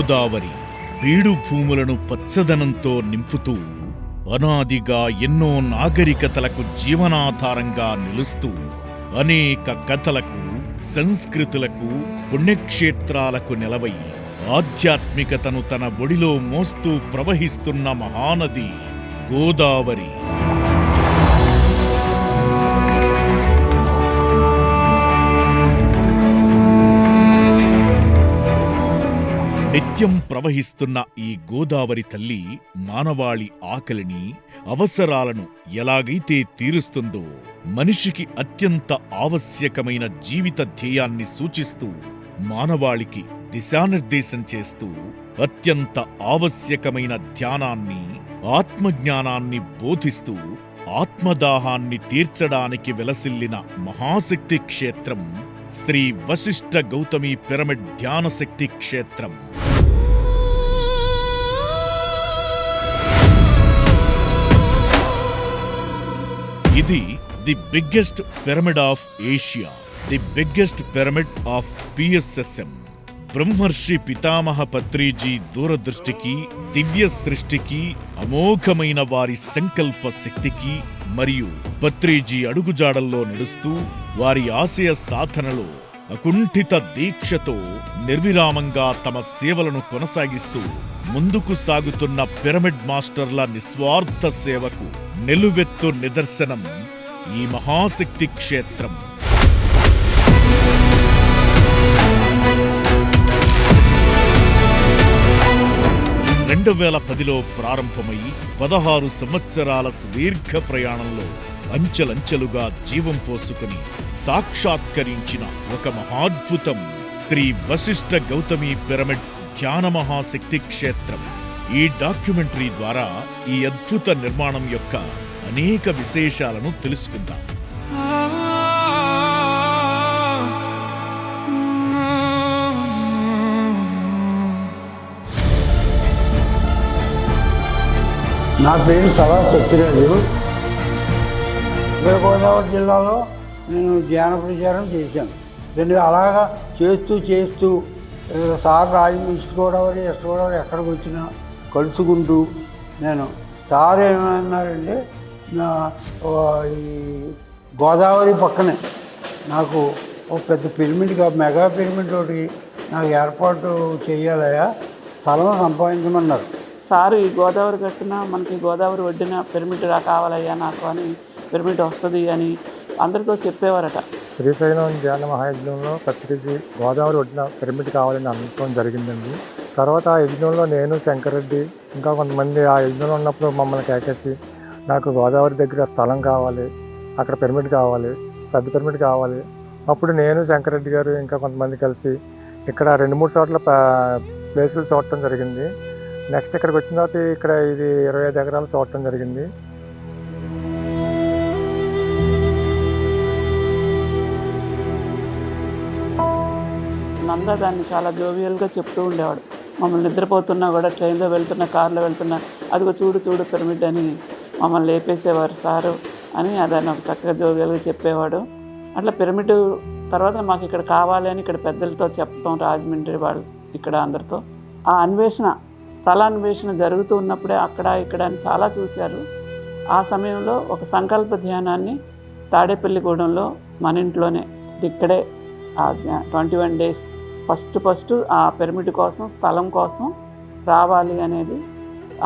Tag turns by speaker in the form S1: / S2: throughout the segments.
S1: గోదావరి బీడు భూములను పచ్చదనంతో నింపుతూ అనాదిగా ఎన్నో నాగరికతలకు జీవనాధారంగా నిలుస్తూ అనేక కథలకు, సంస్కృతులకు, పుణ్యక్షేత్రాలకు నెలవై ఆధ్యాత్మికతను తన ఒడిలో మోస్తూ ప్రవహిస్తున్న మహానది గోదావరి. నిత్యం ప్రవహిస్తున్న ఈ గోదావరి తల్లి మానవాళి ఆకలిని, అవసరాలను ఎలాగైతే తీరుస్తుందో, మనిషికి అత్యంత ఆవశ్యకమైన జీవిత ధ్యేయాన్ని సూచిస్తూ మానవాళికి దిశానిర్దేశం చేస్తూ అత్యంత ఆవశ్యకమైన ధ్యానాన్ని, ఆత్మజ్ఞానాన్ని బోధిస్తూ ఆత్మదాహాన్ని తీర్చడానికి వెలసిల్లిన మహాశక్తి క్షేత్రం శ్రీ వశిష్ఠ గౌతమి పిరమిడ్ ధ్యాన శక్తి క్షేత్రం. ఇది the biggest pyramid of Asia, the biggest pyramid of PSSM. బ్రహ్మర్షి పితామహ పత్రిజీ దూరదృష్టికి, దివ్య సృష్టికి, అమోఘమైన వారి సంకల్ప శక్తికి మరియు పత్రిజీ అడుగుజాడల్లో నడుస్తూ వారి ఆశయ సాధనలో అకుంఠిత దీక్షతో నిర్విరామంగా తమ సేవలను కొనసాగిస్తూ ముందుకు సాగుతున్న పిరమిడ్ మాస్టర్ల నిస్వార్థ సేవకు నిలువెత్తు నిదర్శనం ఈ మహాశక్తి క్షేత్రం. 2010లో ప్రారంభమై 16 సంవత్సరాల సుదీర్ఘ ప్రయాణంలో అంచెలంచెలుగా జీవం పోసుకుని సాక్షాత్కరించిన ఒక మహాద్భుతం శ్రీ వశిష్ఠ గౌతమి పిరమిడ్ ధ్యాన మహాశక్తి క్షేత్రం. ఈ డాక్యుమెంటరీ ద్వారా ఈ అద్భుత నిర్మాణం యొక్క అనేక విశేషాలను తెలుసుకుందాం.
S2: నా పేరు సదా సత్యరాజు. ఉత్తర గోదావరి జిల్లాలో నేను ధ్యాన ప్రచారం చేశాను. అలాగా చేస్తూ sir east Godavari, west Godavari ఎక్కడికి వచ్చినా కలుసుకుంటూ నేను సార్ ఏమన్నారంటే, ఈ గోదావరి పక్కనే నాకు ఒక పెద్ద పిరమిడ్, మెగా పిరమిడ్ ఒకటి నాకు ఏర్పాటు చేయాలయా, స్థలం సంపాదించమన్నారు.
S3: సారు ఈ గోదావరి కట్టిన మనకి గోదావరి ఒడ్డున పిరమిడ్ కావాలయ్యా నాకు అని, పిరమిడ్ వస్తుంది అని అందరితో చెప్పేవారట.
S4: శ్రీశైలం ధ్యాన మహాయజ్ఞంలో పత్రిజీ గోదావరి ఒడ్డున పిరమిడ్ కావాలని అనుకోవడం జరిగిందండి. తర్వాత ఆ యజ్ఞంలో నేను, శంకరెడ్డి, ఇంకా కొంతమంది ఆ యజ్ఞంలో ఉన్నప్పుడు మమ్మల్ని కేకేసి నాకు గోదావరి దగ్గర స్థలం కావాలి, అక్కడ పిరమిడ్ కావాలి, పెద్ద పిరమిడ్ కావాలి. అప్పుడు నేను, శంకరెడ్డి గారు ఇంకా కొంతమంది కలిసి ఇక్కడ 2-3 చోట్ల ప్లేసులు చూడటం జరిగింది. నెక్స్ట్ ఇక్కడికి వచ్చిన తర్వాత ఇక్కడ ఇది 25 ఎకరాలు చూడటం జరిగింది.
S3: నంద దాన్ని చాలా జోవియల్గా చెప్తూ ఉండేవాడు. మమ్మల్ని నిద్రపోతున్నా కూడా, ట్రైన్లో వెళ్తున్నా, కార్లో వెళ్తున్నా, అదిగో చూడు పిరమిడ్ అని మమ్మల్ని లేపేసేవారు సారు అని దాన్ని ఒక చక్కగా జోవియల్గా చెప్పేవాడు. అట్లా పిరమిడ్ తర్వాత మాకు ఇక్కడ కావాలి అని ఇక్కడ పెద్దలతో చెప్పడం, రాజమండ్రి వాళ్ళు ఇక్కడ అందరితో ఆ అన్వేషణ, స్థలాన్వేషణ జరుగుతూ ఉన్నప్పుడే అక్కడ ఇక్కడ అని చాలా చూశారు. ఆ సమయంలో ఒక సంకల్ప ధ్యానాన్ని తాడేపల్లిగూడెంలో మన ఇంట్లోనే ఇక్కడే ఆ 21 days ఫస్ట్ ఆ పిరమిడ్ కోసం, స్థలం కోసం రావాలి అనేది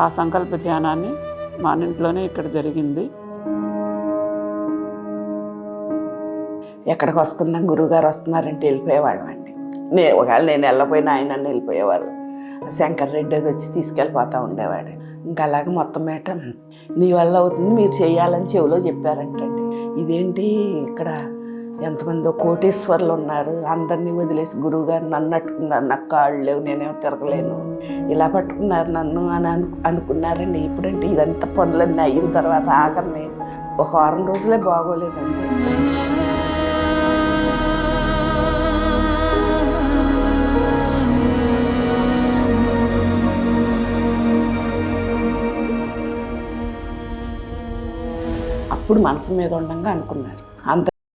S3: ఆ సంకల్ప ధ్యానాన్ని మన ఇంట్లోనే ఇక్కడ జరిగింది.
S5: ఎక్కడికి వస్తున్నా గురువుగారు వస్తున్నారంటే వెళ్ళిపోయేవాళ్ళం అండి. ఒకవేళ నేను వెళ్ళపోయినా ఆయన నన్ను వెళ్ళిపోయేవారు. శంకర్ రెడ్డి అది వచ్చి తీసుకెళ్ళిపోతూ ఉండేవాడు. ఇంకా అలాగే మొత్తం మేట నీ వల్ల అవుతుంది, మీరు చేయాలని చెవిలో చెప్పారంటండి. ఇదేంటి ఇక్కడ ఎంతమందో కోటేశ్వర్లు ఉన్నారు, అందరినీ వదిలేసి గురువుగారు నన్ను అట్టుకున్నారు, నాకు కాళ్ళు లేవు, నేనేమో తిరగలేను, ఇలా పట్టుకున్నారు నన్ను అని అనుకున్నారండి. ఇప్పుడంటే ఇదంతా పనులన్నీ అయిన తర్వాత ఆఖరిని ఒక 6 రోజులే బాగోలేదండి. అప్పుడు మనసు మీద ఉండగా అనుకున్నారు. అంత